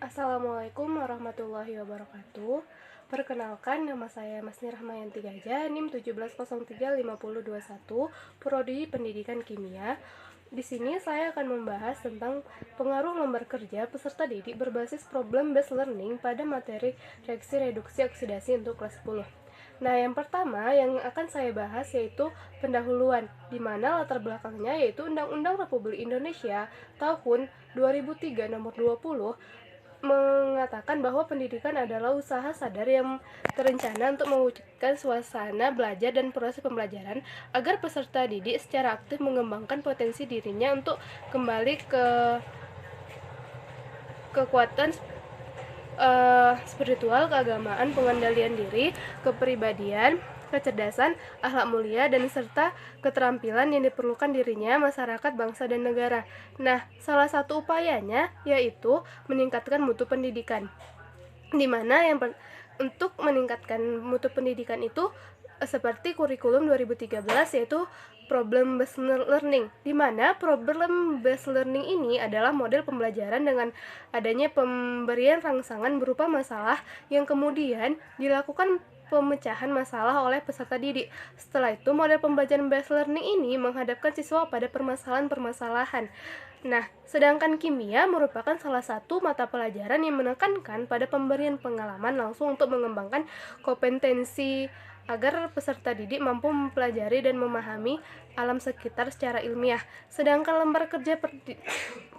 Assalamualaikum warahmatullahi wabarakatuh. Perkenalkan, nama saya Masni Rahmayanti Gajah, NIM 17035021, Prodi Pendidikan Kimia. Di sini saya akan membahas tentang pengaruh lembar kerja peserta didik berbasis problem based learning pada materi reaksi reduksi oksidasi untuk kelas 10. Nah, yang pertama yang akan saya bahas yaitu pendahuluan, di mana latar belakangnya yaitu Undang-Undang Republik Indonesia tahun 2003 nomor 20 mengatakan bahwa pendidikan adalah usaha sadar yang terencana untuk mewujudkan suasana belajar dan proses pembelajaran agar peserta didik secara aktif mengembangkan potensi dirinya untuk kembali ke kekuatan spiritual, keagamaan, pengendalian diri, kepribadian, kecerdasan, akhlak mulia, dan serta keterampilan yang diperlukan dirinya, masyarakat, bangsa, dan negara. Nah, salah satu upayanya yaitu meningkatkan mutu pendidikan, di mana untuk meningkatkan mutu pendidikan itu seperti kurikulum 2013 yaitu problem based learning, di mana problem based learning ini adalah model pembelajaran dengan adanya pemberian rangsangan berupa masalah yang kemudian dilakukan pemecahan masalah oleh peserta didik. Setelah itu, model pembelajaran based learning ini menghadapkan siswa pada permasalahan-permasalahan. Nah, sedangkan kimia merupakan salah satu mata pelajaran yang menekankan pada pemberian pengalaman langsung untuk mengembangkan kompetensi agar peserta didik mampu mempelajari dan memahami alam sekitar secara ilmiah. Sedangkan lembar kerja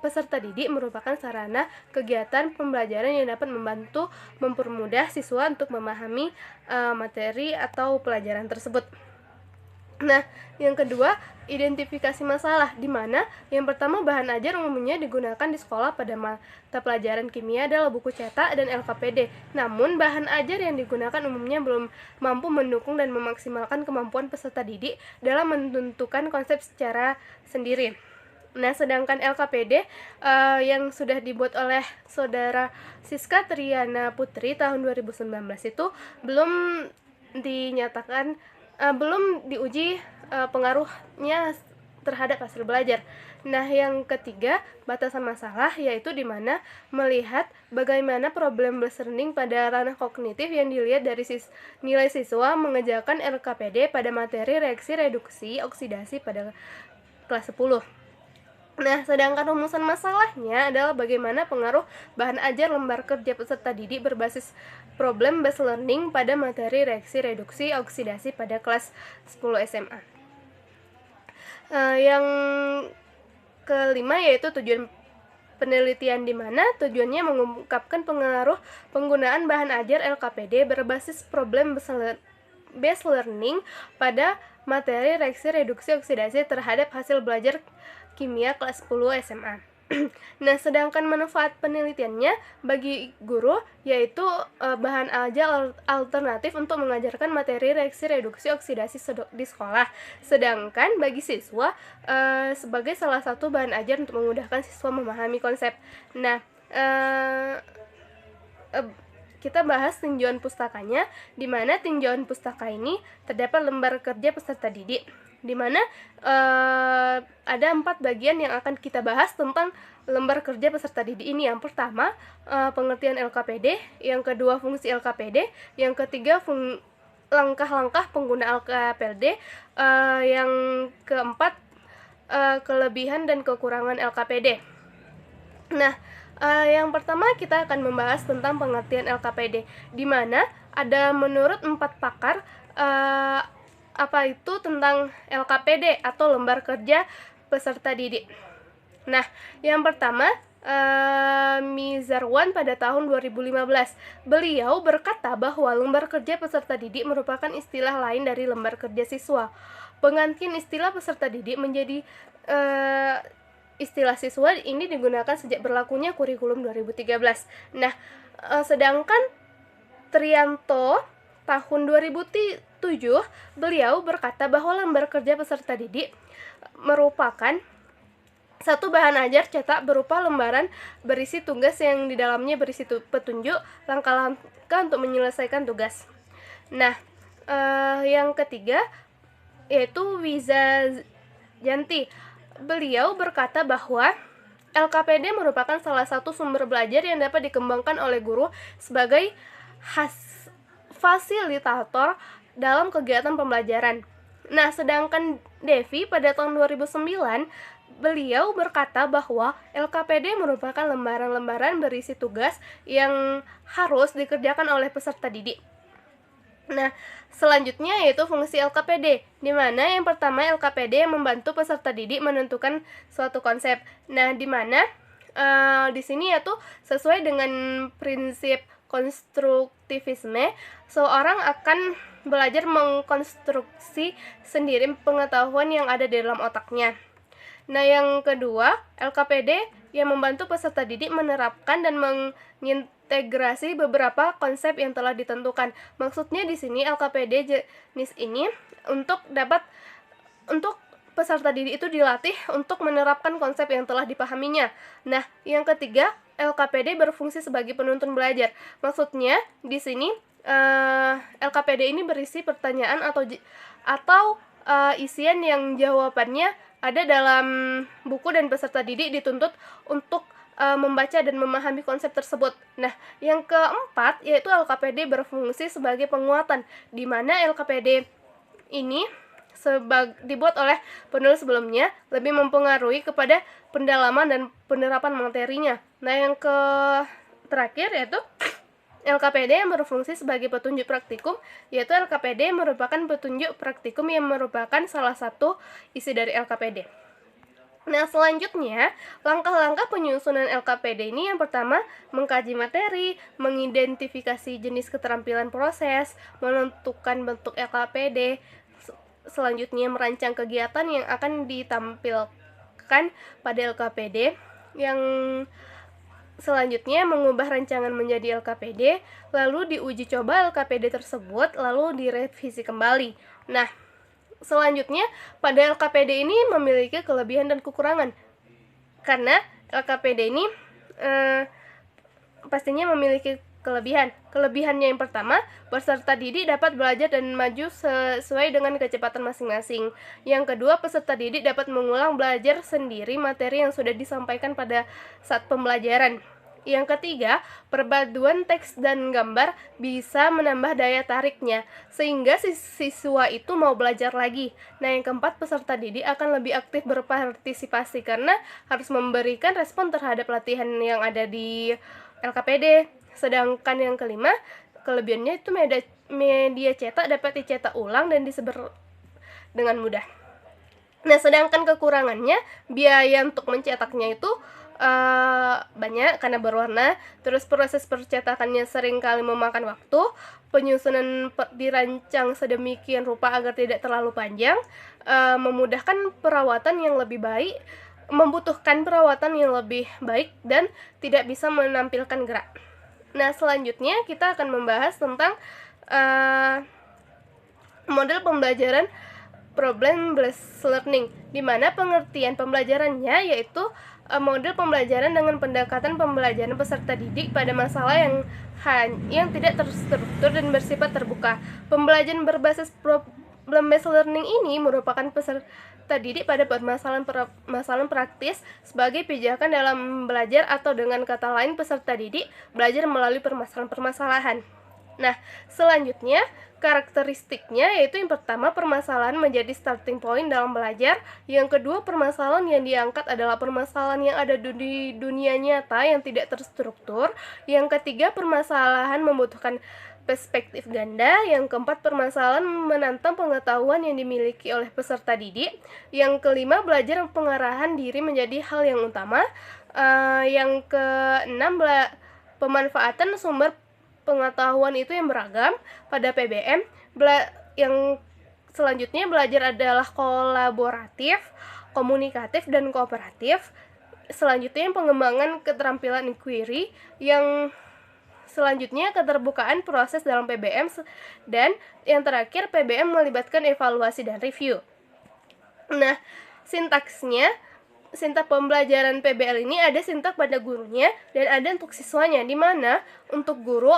peserta didik merupakan sarana kegiatan pembelajaran yang dapat membantu mempermudah siswa untuk memahami materi atau pelajaran tersebut. Nah, yang kedua, identifikasi masalah, di mana yang pertama bahan ajar umumnya digunakan di sekolah pada mata pelajaran kimia adalah buku cetak dan LKPD. Namun, bahan ajar yang digunakan umumnya belum mampu mendukung dan memaksimalkan kemampuan peserta didik dalam menentukan konsep secara sendiri. Nah, sedangkan LKPD yang sudah dibuat oleh Saudara Siska Triana Putri tahun 2019 itu belum dinyatakan belum diuji pengaruhnya terhadap hasil belajar. Nah, yang ketiga, batasan masalah, yaitu di mana melihat bagaimana problem based learning pada ranah kognitif yang dilihat dari nilai siswa mengerjakan LKPD pada materi reaksi reduksi oksidasi pada kelas 10. Nah, sedangkan rumusan masalahnya adalah bagaimana pengaruh bahan ajar lembar kerja peserta didik berbasis problem based learning pada materi reaksi reduksi oksidasi pada kelas 10 SMA. Yang kelima yaitu tujuan penelitian, di mana tujuannya mengungkapkan pengaruh penggunaan bahan ajar LKPD berbasis problem based learning pada materi reaksi reduksi oksidasi terhadap hasil belajar kimia kelas 10 SMA. Nah, sedangkan manfaat penelitiannya bagi guru yaitu bahan ajar alternatif untuk mengajarkan materi reaksi reduksi oksidasi di sekolah. Sedangkan bagi siswa sebagai salah satu bahan ajar untuk memudahkan siswa memahami konsep. Nah, kita bahas tinjauan pustakanya, di mana tinjauan pustaka ini terdapat lembar kerja peserta didik, di mana ada 4 bagian yang akan kita bahas tentang lembar kerja peserta didik ini. Yang pertama, pengertian LKPD, yang kedua fungsi LKPD, yang ketiga langkah-langkah pengguna LKPD, yang keempat kelebihan dan kekurangan LKPD. Nah, yang pertama kita akan membahas tentang pengertian LKPD, di mana ada menurut 4 pakar apa itu tentang LKPD atau lembar kerja peserta didik. Nah, yang pertama, Mizarwan pada tahun 2015. Beliau berkata bahwa lembar kerja peserta didik merupakan istilah lain dari lembar kerja siswa. Penggantian istilah peserta didik menjadi istilah siswa ini digunakan sejak berlakunya kurikulum 2013. Nah, sedangkan Trianto tahun 2007 beliau berkata bahwa lembar kerja peserta didik merupakan satu bahan ajar cetak berupa lembaran berisi tugas yang di dalamnya berisi petunjuk langkah-langkah untuk menyelesaikan tugas. Nah, yang ketiga yaitu Wiza Janti. Beliau berkata bahwa LKPD merupakan salah satu sumber belajar yang dapat dikembangkan oleh guru sebagai fasilitator dalam kegiatan pembelajaran. Nah, sedangkan Devi pada tahun 2009, beliau berkata bahwa LKPD merupakan lembaran-lembaran berisi tugas yang harus dikerjakan oleh peserta didik. Nah, selanjutnya yaitu fungsi LKPD, di mana yang pertama LKPD yang membantu peserta didik menentukan suatu konsep. Nah, di mana di sini yaitu sesuai dengan prinsip konstruktivisme, seorang akan belajar mengkonstruksi sendiri pengetahuan yang ada di dalam otaknya. Nah, yang kedua, LKPD yang membantu peserta didik menerapkan dan mengintegrasi beberapa konsep yang telah ditentukan. Maksudnya di sini LKPD jenis ini untuk peserta didik itu dilatih untuk menerapkan konsep yang telah dipahaminya. Nah, yang ketiga, LKPD berfungsi sebagai penuntun belajar. Maksudnya di sini LKPD ini berisi pertanyaan atau isian yang jawabannya ada dalam buku dan peserta didik dituntut untuk membaca dan memahami konsep tersebut. Nah, yang keempat yaitu LKPD berfungsi sebagai penguatan, di mana LKPD ini dibuat oleh penulis sebelumnya lebih mempengaruhi kepada pendalaman dan penerapan materinya. Nah, yang terakhir yaitu LKPD yang berfungsi sebagai petunjuk praktikum, yaitu LKPD merupakan petunjuk praktikum yang merupakan salah satu isi dari LKPD. Nah, selanjutnya, langkah-langkah penyusunan LKPD ini yang pertama, mengkaji materi, mengidentifikasi jenis keterampilan proses, menentukan bentuk LKPD, selanjutnya merancang kegiatan yang akan ditampilkan pada LKPD, yang selanjutnya mengubah rancangan menjadi LKPD, lalu diuji coba LKPD tersebut, lalu direvisi kembali. Nah, selanjutnya pada LKPD ini memiliki kelebihan dan kekurangan. Karena LKPD ini pastinya memiliki kelebihan. Kelebihannya yang pertama, peserta didik dapat belajar dan maju sesuai dengan kecepatan masing-masing. Yang kedua, peserta didik dapat mengulang belajar sendiri materi yang sudah disampaikan pada saat pembelajaran. Yang ketiga, perpaduan teks dan gambar bisa menambah daya tariknya, sehingga siswa itu mau belajar lagi. Nah, yang keempat, peserta didik akan lebih aktif berpartisipasi karena harus memberikan respon terhadap latihan yang ada di LKPD. Sedangkan yang kelima, kelebihannya itu media cetak dapat dicetak ulang dan disebar dengan mudah. Nah, sedangkan kekurangannya, biaya untuk mencetaknya itu banyak karena berwarna, terus proses percetakannya sering kali memakan waktu, penyusunan dirancang sedemikian rupa agar tidak terlalu panjang, membutuhkan perawatan yang lebih baik dan tidak bisa menampilkan gerak. Nah, selanjutnya kita akan membahas tentang model pembelajaran problem-based learning, di mana pengertian pembelajarannya yaitu model pembelajaran dengan pendekatan pembelajaran peserta didik pada masalah yang tidak terstruktur dan bersifat terbuka. Pembelajaran berbasis problem-based learning ini merupakan peserta didik pada permasalahan praktis sebagai pijakan dalam belajar, atau dengan kata lain peserta didik belajar melalui permasalahan-permasalahan. Nah, selanjutnya karakteristiknya yaitu yang pertama, permasalahan menjadi starting point dalam belajar. Yang kedua, permasalahan yang diangkat adalah permasalahan yang ada di dunia nyata yang tidak terstruktur. Yang ketiga, permasalahan membutuhkan perspektif ganda. Yang keempat, permasalahan menantang pengetahuan yang dimiliki oleh peserta didik. Yang kelima, belajar pengarahan diri menjadi hal yang utama. Yang keenam, pemanfaatan sumber pengetahuan itu yang beragam pada PBM. Yang selanjutnya, belajar adalah kolaboratif, komunikatif, dan kooperatif. Selanjutnya, pengembangan keterampilan inquiry. Yang selanjutnya, keterbukaan proses dalam PBM. Dan yang terakhir, PBM melibatkan evaluasi dan review. Nah, sintak pembelajaran PBL ini ada sintak pada gurunya dan ada untuk siswanya, di mana untuk guru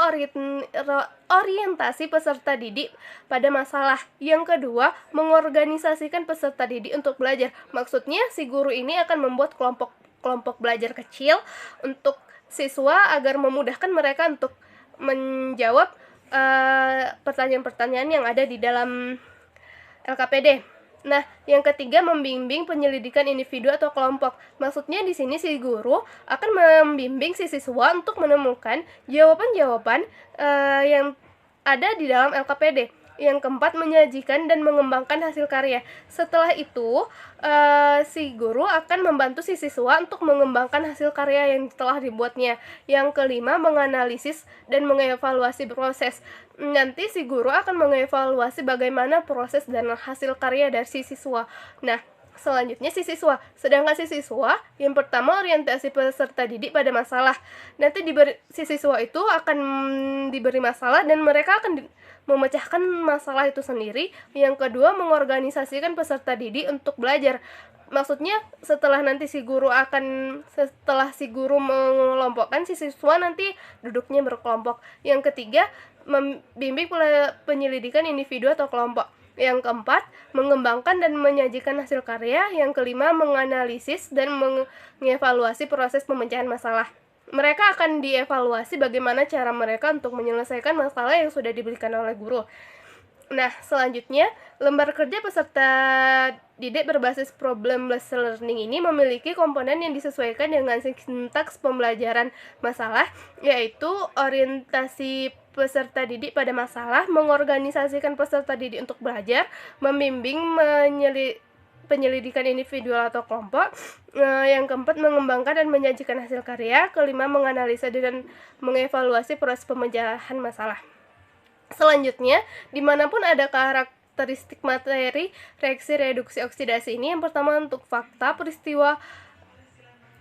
orientasi peserta didik pada masalah. Yang kedua, mengorganisasikan peserta didik untuk belajar. Maksudnya si guru ini akan membuat kelompok kelompok belajar kecil untuk siswa agar memudahkan mereka untuk menjawab pertanyaan-pertanyaan yang ada di dalam LKPD. Nah, yang ketiga, membimbing penyelidikan individu atau kelompok. Maksudnya di sini si guru akan membimbing si siswa untuk menemukan jawaban-jawaban yang ada di dalam LKPD. Yang keempat, menyajikan dan mengembangkan hasil karya. Setelah itu, si guru akan membantu si siswa untuk mengembangkan hasil karya yang telah dibuatnya. Yang kelima, menganalisis dan mengevaluasi proses. Nanti si guru akan mengevaluasi bagaimana proses dan hasil karya dari si siswa. Nah, selanjutnya si siswa. Sedangkan si siswa, yang pertama orientasi peserta didik pada masalah. Nanti si siswa itu akan diberi masalah dan mereka akan memecahkan masalah itu sendiri. Yang kedua, mengorganisasikan peserta didik untuk belajar. Maksudnya setelah si guru mengelompokkan, si siswa nanti duduknya berkelompok. Yang ketiga, membimbing penyelidikan individu atau kelompok. Yang keempat, mengembangkan dan menyajikan hasil karya. Yang kelima, menganalisis dan mengevaluasi proses pemecahan masalah. Mereka akan dievaluasi bagaimana cara mereka untuk menyelesaikan masalah yang sudah diberikan oleh guru. Nah, selanjutnya, lembar kerja peserta didik berbasis problem-based learning ini memiliki komponen yang disesuaikan dengan sintaks pembelajaran masalah, yaitu orientasi peserta didik pada masalah, mengorganisasikan peserta didik untuk belajar, membimbing penyelidikan individual atau kelompok. Yang keempat, mengembangkan dan menyajikan hasil karya. Kelima, menganalisa dan mengevaluasi proses pemecahan masalah. Selanjutnya, dimanapun ada karakteristik materi reaksi reduksi oksidasi ini, yang pertama untuk fakta peristiwa.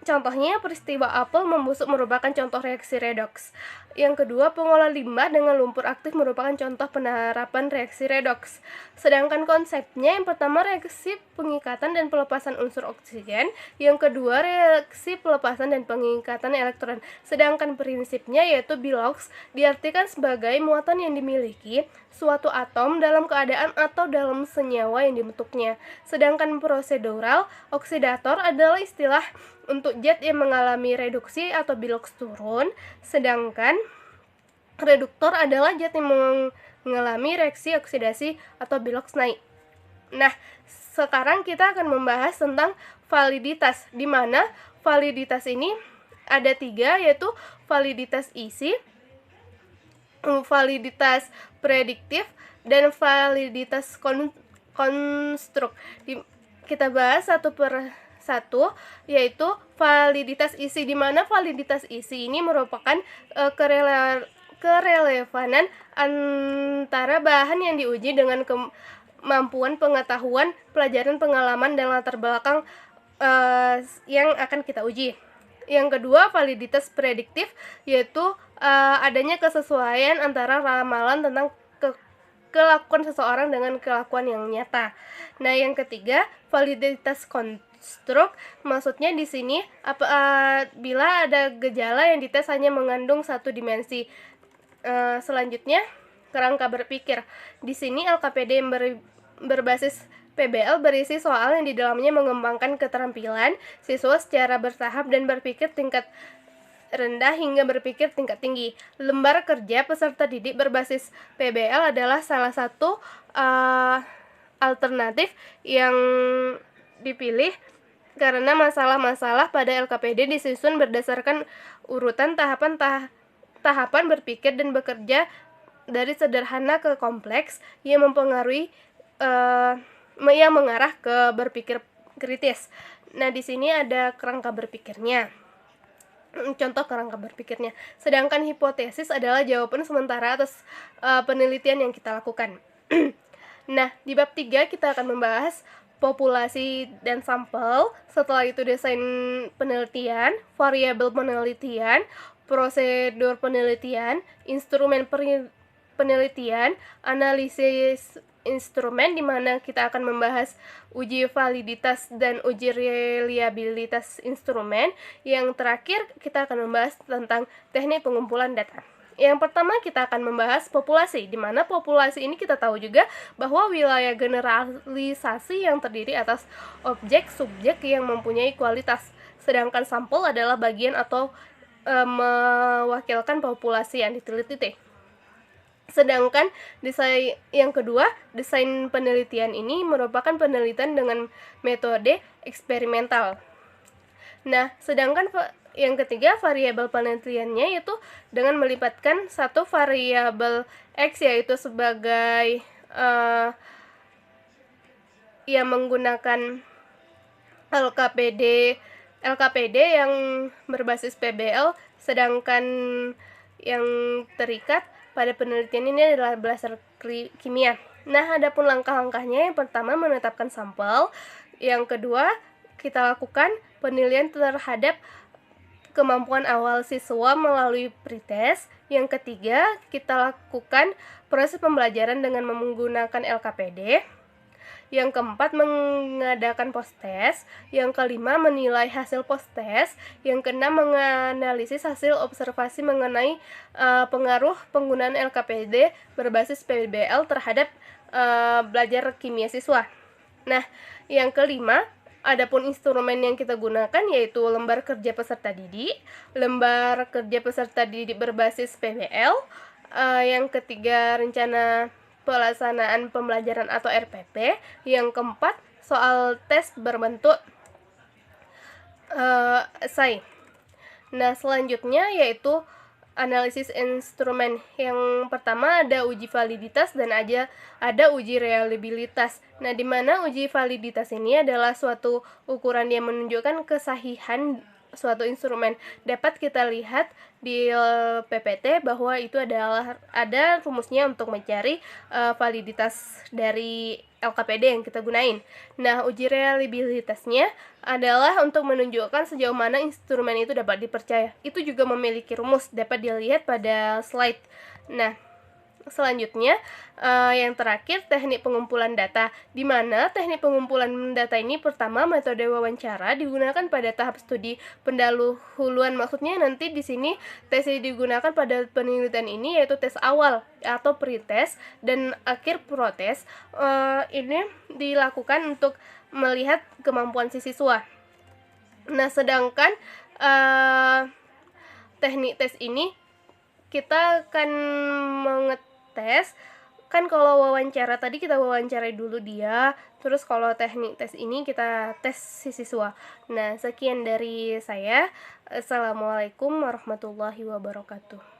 Contohnya, peristiwa apel membusuk merupakan contoh reaksi redoks. Yang kedua, pengolah limbah dengan lumpur aktif merupakan contoh penerapan reaksi redoks. Sedangkan konsepnya, yang pertama reaksi pengikatan dan pelepasan unsur oksigen, yang kedua reaksi pelepasan dan pengikatan elektron. Sedangkan prinsipnya yaitu Bilox diartikan sebagai muatan yang dimiliki suatu atom dalam keadaan atau dalam senyawa yang dibentuknya. Sedangkan prosedural oksidator adalah istilah untuk zat yang mengalami reduksi atau Bilox turun, sedangkan reduktor adalah zat yang mengalami reaksi oksidasi atau Bilox naik. Nah, sekarang kita akan membahas tentang validitas, di mana validitas ini ada 3, yaitu validitas isi, validitas prediktif, dan validitas konstruk. Kita bahas satu per satu, yaitu validitas isi, di mana validitas isi ini merupakan kerelevanan antara bahan yang diuji dengan kemampuan pengetahuan, pelajaran, pengalaman, dan latar belakang yang akan kita uji. Yang kedua, validitas prediktif, yaitu adanya kesesuaian antara ramalan tentang kelakuan seseorang dengan kelakuan yang nyata. Nah, yang ketiga, validitas konstruk, maksudnya di sini bila ada gejala yang dites hanya mengandung satu dimensi. Selanjutnya, kerangka berpikir. Di sini LKPD yang berbasis PBL berisi soal yang di dalamnya mengembangkan keterampilan siswa secara bertahap dan berpikir tingkat rendah hingga berpikir tingkat tinggi. Lembar kerja peserta didik berbasis PBL adalah salah satu alternatif yang dipilih karena masalah-masalah pada LKPD disusun berdasarkan urutan tahapan berpikir dan bekerja dari sederhana ke kompleks yang mempengaruhi yang mengarah ke berpikir kritis. Nah, di sini ada kerangka berpikirnya. Contoh kerangka berpikirnya. Sedangkan hipotesis adalah jawaban sementara atas penelitian yang kita lakukan. Nah, di bab 3 kita akan membahas populasi dan sampel. Setelah itu desain penelitian, variabel penelitian, prosedur penelitian, instrumen penelitian, analisis instrumen, di mana kita akan membahas uji validitas dan uji reliabilitas instrumen. Yang terakhir kita akan membahas tentang teknik pengumpulan data. Yang pertama kita akan membahas populasi, di mana populasi ini kita tahu juga bahwa wilayah generalisasi yang terdiri atas objek subjek yang mempunyai kualitas. sedangkan sampel adalah bagian atau mewakilkan populasi yang diteliti. Sedangkan desain yang kedua, desain penelitian ini merupakan penelitian dengan metode eksperimental. Nah, sedangkan yang ketiga, variabel penelitiannya yaitu dengan melibatkan satu variabel X, yaitu sebagai yang menggunakan LKPD yang berbasis PBL, sedangkan yang terikat pada penelitian ini adalah belajar kimia. Nah, adapun langkah-langkahnya, yang pertama menetapkan sampel, yang kedua kita lakukan penilaian terhadap kemampuan awal siswa melalui pretest, yang ketiga kita lakukan proses pembelajaran dengan menggunakan LKPD, yang keempat mengadakan post-test, yang kelima menilai hasil post-test, yang keenam menganalisis hasil observasi mengenai pengaruh penggunaan LKPD berbasis PBL terhadap belajar kimia siswa. Nah, yang kelima, adapun instrumen yang kita gunakan yaitu lembar kerja peserta didik, lembar kerja peserta didik berbasis PBL, yang ketiga rencana pelaksanaan pembelajaran atau RPP, yang keempat soal tes berbentuk esai. Nah, selanjutnya yaitu analisis instrumen. Yang pertama ada uji validitas dan ada uji reliabilitas. Nah, di mana uji validitas ini adalah suatu ukuran yang menunjukkan kesahihan suatu instrumen. Dapat kita lihat di PPT bahwa itu adalah ada rumusnya untuk mencari validitas dari LKPD yang kita gunain. Nah, uji reliabilitasnya adalah untuk menunjukkan sejauh mana instrumen itu dapat dipercaya. Itu juga memiliki rumus, dapat dilihat pada slide. Nah, selanjutnya yang terakhir teknik pengumpulan data, di mana teknik pengumpulan data ini pertama metode wawancara digunakan pada tahap studi pendahuluan. Maksudnya nanti di sini tes yang digunakan pada penelitian ini yaitu tes awal atau pretest dan akhir protest. Ini dilakukan untuk melihat kemampuan si siswa. Nah, sedangkan teknik tes ini kita akan mengetes, kan kalau wawancara tadi kita wawancarai dulu dia, terus kalau teknik tes ini kita tes si siswa. Nah, sekian dari saya. Assalamualaikum warahmatullahi wabarakatuh.